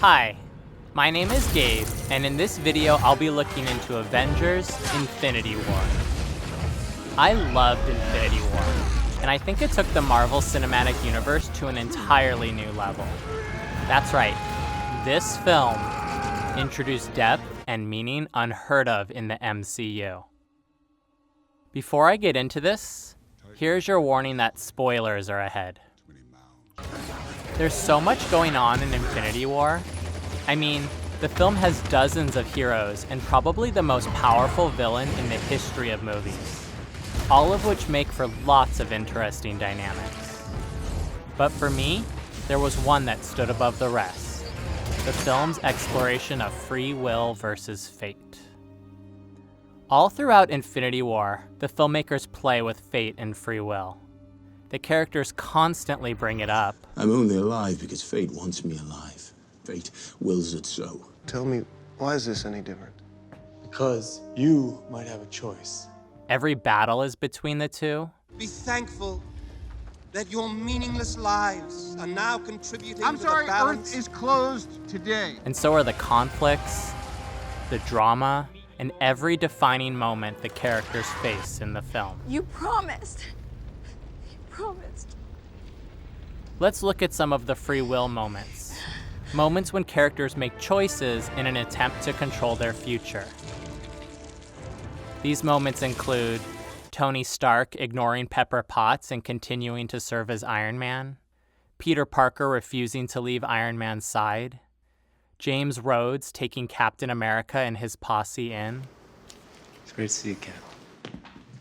Hi, my name is Gabe, and in this video I'll be looking into Avengers Infinity War. I loved Infinity War, and I think it took the Marvel Cinematic Universe to an entirely new level. That's right, this film introduced depth and meaning unheard of in the MCU. Before I get into this, here's your warning that spoilers are ahead. There's so much going on in Infinity War. I mean, the film has dozens of heroes and probably the most powerful villain in the history of movies, all of which make for lots of interesting dynamics. But for me, there was one that stood above the rest: the film's exploration of free will versus fate. All throughout Infinity War, the filmmakers play with fate and free will. The characters constantly bring it up. I'm only alive because fate wants me alive. Fate wills it so. Tell me, why is this any different? Because you might have a choice. Every battle is between the two. Be thankful that your meaningless lives are now contributing I'm to sorry, the balance. Earth is closed today. And so are the conflicts, the drama, and every defining moment the characters face in the film. You promised. You promised. Let's look at some of the free will moments. Moments when characters make choices in an attempt to control their future. These moments include Tony Stark ignoring Pepper Potts and continuing to serve as Iron Man, Peter Parker refusing to leave Iron Man's side, James Rhodes taking Captain America and his posse in, It's great to see you, Cap.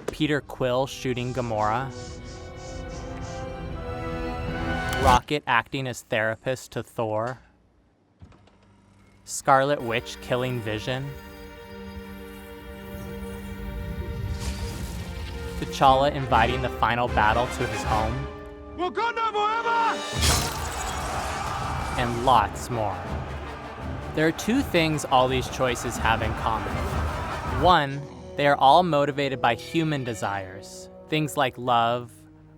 Peter Quill shooting Gomorrah, Rocket acting as therapist to Thor, Scarlet Witch killing Vision, T'Challa inviting the final battle to his home, Wakanda forever! and lots more. There are two things all these choices have in common. One, they are all motivated by human desires, things like love,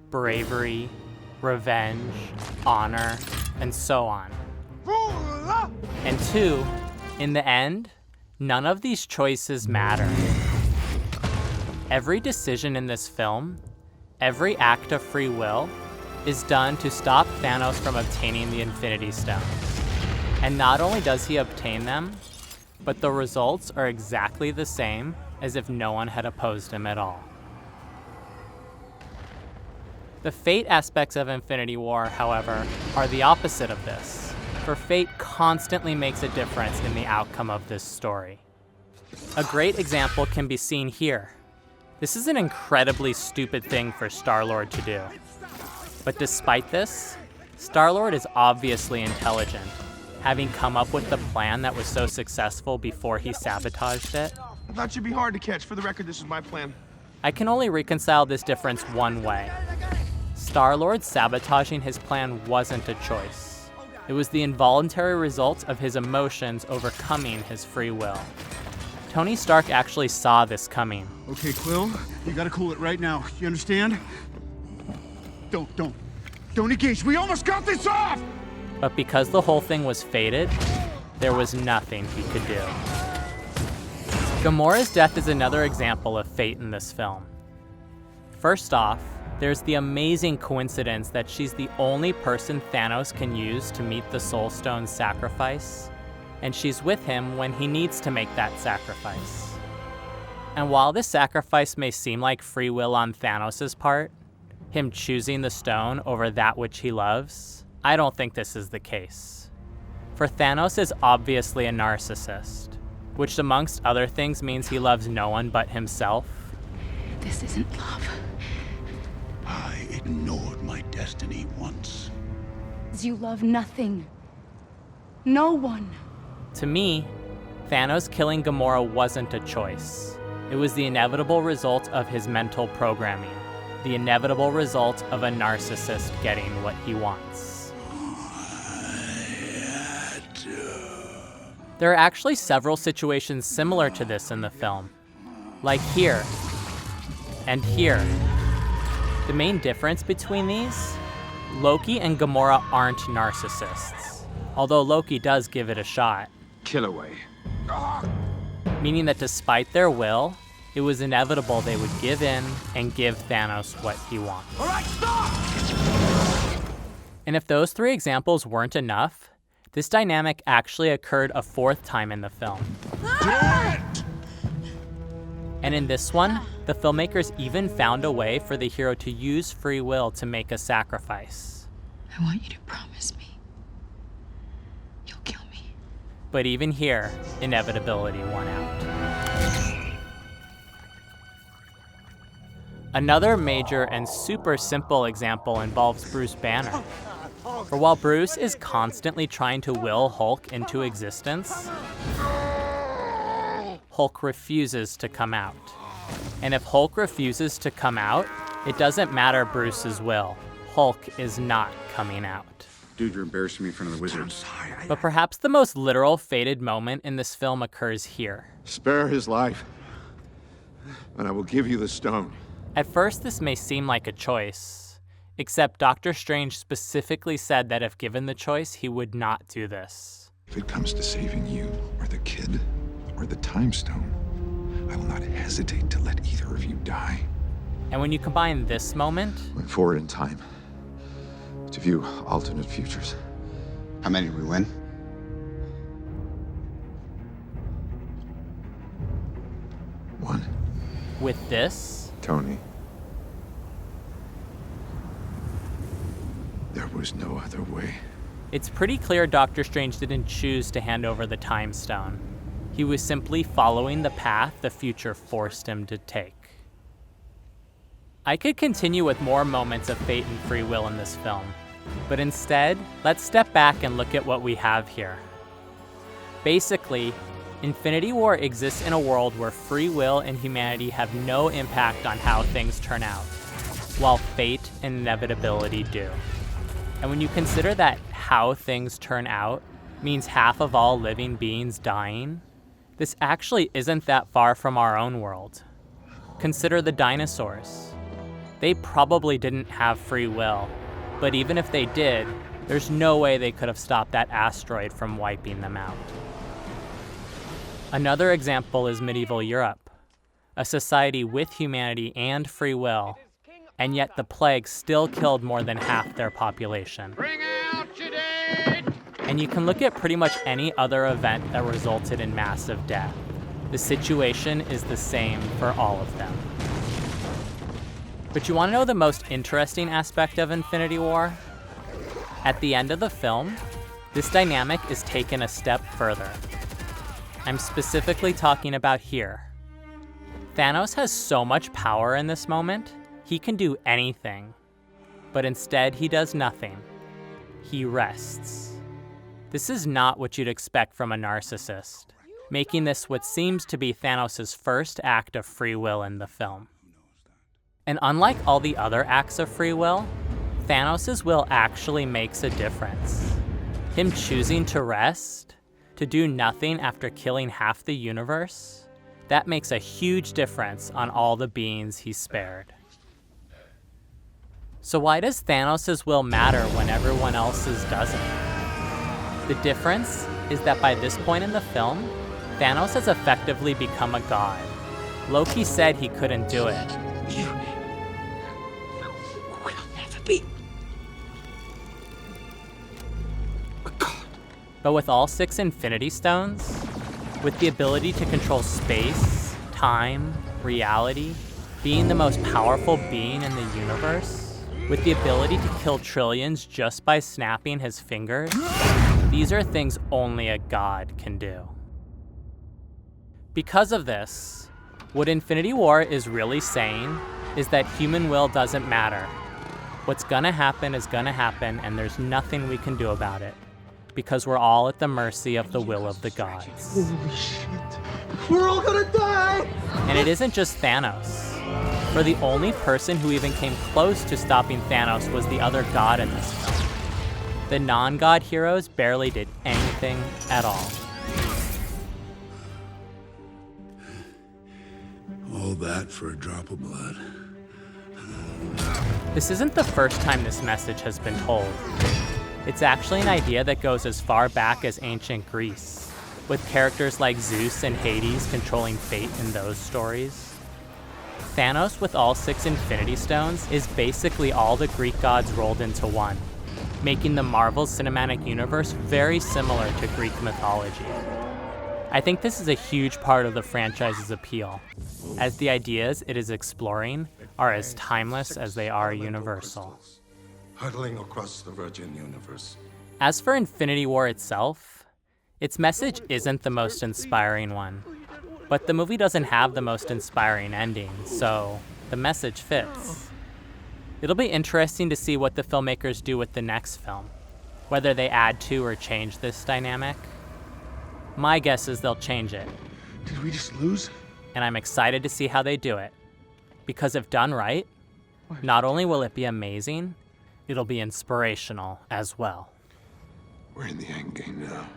bravery, revenge, honor, and so on. And two, in the end, none of these choices matter. Every decision in this film, every act of free will, is done to stop Thanos from obtaining the Infinity Stones. And not only does he obtain them, but the results are exactly the same as if no one had opposed him at all. The fate aspects of Infinity War, however, are the opposite of this, for fate constantly makes a difference in the outcome of this story. A great example can be seen here. This is an incredibly stupid thing for Star-Lord to do. But despite this, Star-Lord is obviously intelligent, having come up with the plan that was so successful before he sabotaged it. I thought you'd be hard to catch. For the record, this is my plan. I can only reconcile this difference one way. Star-Lord sabotaging his plan wasn't a choice. It was the involuntary result of his emotions overcoming his free will. Tony Stark actually saw this coming. Okay, Quill, you gotta cool it right now. You understand? Don't engage. We almost got this off! But because the whole thing was fated, there was nothing he could do. Gamorah's death is another example of fate in this film. First off, there's the amazing coincidence that she's the only person Thanos can use to meet the Soul Stone's sacrifice, and she's with him when he needs to make that sacrifice. And while this sacrifice may seem like free will on Thanos' part, him choosing the stone over that which he loves, I don't think this is the case. For Thanos is obviously a narcissist, which amongst other things means he loves no one but himself. This isn't love. I ignored my destiny once. You love nothing. No one. To me, Thanos killing Gamora wasn't a choice. It was the inevitable result of his mental programming, the inevitable result of a narcissist getting what he wants. There are actually several situations similar to this in the film, like here and here. The main difference between these? Loki and Gamora aren't narcissists. although Loki does give it a shot. Kill away. Meaning that despite their will, it was inevitable they would give in and give Thanos what he wants. All right, stop! And if those 3 examples weren't enough, this dynamic actually occurred a 4th time in the film. And in this one, the filmmakers even found a way for the hero to use free will to make a sacrifice. I want you to promise me you'll kill me. But even here, inevitability won out. Another major and super simple example involves Bruce Banner. For while Bruce is constantly trying to will Hulk into existence, Hulk refuses to come out. And if Hulk refuses to come out, it doesn't matter Bruce's will. Hulk is not coming out. Dude, you're embarrassing me in front of the wizards. But perhaps the most literal fated moment in this film occurs here. Spare his life, and I will give you the stone. At first, this may seem like a choice, except Doctor Strange specifically said that if given the choice, he would not do this. If it comes to saving you, or the kid, or the time stone, I will not hesitate to let either of you die. And when you combine this moment, Went forward in time to view alternate futures. How many did we win? One. with this, Tony, there was no other way. it's pretty clear Doctor Strange didn't choose to hand over the Time Stone. He was simply following the path the future forced him to take. I could continue with more moments of fate and free will in this film, but instead, let's step back and look at what we have here. Basically, Infinity War exists in a world where free will and humanity have no impact on how things turn out, while fate and inevitability do. And when you consider that how things turn out means half of all living beings dying, this actually isn't that far from our own world. Consider the dinosaurs. They probably didn't have free will, but even if they did, there's no way they could have stopped that asteroid from wiping them out. Another example is medieval Europe, a society with humanity and free will, and yet the plague still killed more than half their population. Bring out your dead! And you can look at pretty much any other event that resulted in massive death. The situation is the same for all of them. But you want to know the most interesting aspect of Infinity War? At the end of the film, this dynamic is taken a step further. I'm specifically talking about here. Thanos has so much power in this moment, he can do anything. But instead, he does nothing. He rests. This is not what you'd expect from a narcissist, making this what seems to be Thanos' first act of free will in the film. And unlike all the other acts of free will, Thanos' will actually makes a difference. Him choosing to rest, to do nothing after killing half the universe, that makes a huge difference on all the beings he spared. So why does Thanos' will matter when everyone else's doesn't? The difference is that by this point in the film, Thanos has effectively become a god. Loki said he couldn't do it. But with all 6 Infinity Stones, with the ability to control space, time, reality, being the most powerful being in the universe, with the ability to kill trillions just by snapping his fingers, these are things only a god can do. Because of this, what Infinity War is really saying is that human will doesn't matter. What's gonna happen is gonna happen, and there's nothing we can do about it, because we're all at the mercy of the will of the gods. Holy shit. We're all gonna die! And it isn't just Thanos. For the only person who even came close to stopping Thanos was the other god in this film. The non-god heroes barely did anything at all. All that for a drop of blood. This isn't the first time this message has been told. It's actually an idea that goes as far back as ancient Greece, with characters like Zeus and Hades controlling fate in those stories. Thanos with all 6 Infinity Stones is basically all the Greek gods rolled into one, making the Marvel Cinematic Universe very similar to Greek mythology. I think this is a huge part of the franchise's appeal, as the ideas it is exploring are as timeless as they are universal. Hurtling across the virgin universe. As for Infinity War itself, its message isn't the most inspiring one, but the movie doesn't have the most inspiring ending, so the message fits. It'll be interesting to see what the filmmakers do with the next film, whether they add to or change this dynamic. My guess is they'll change it. Did we just lose? And I'm excited to see how they do it, because if done right, not only will it be amazing, it'll be inspirational as well. We're in the end game now.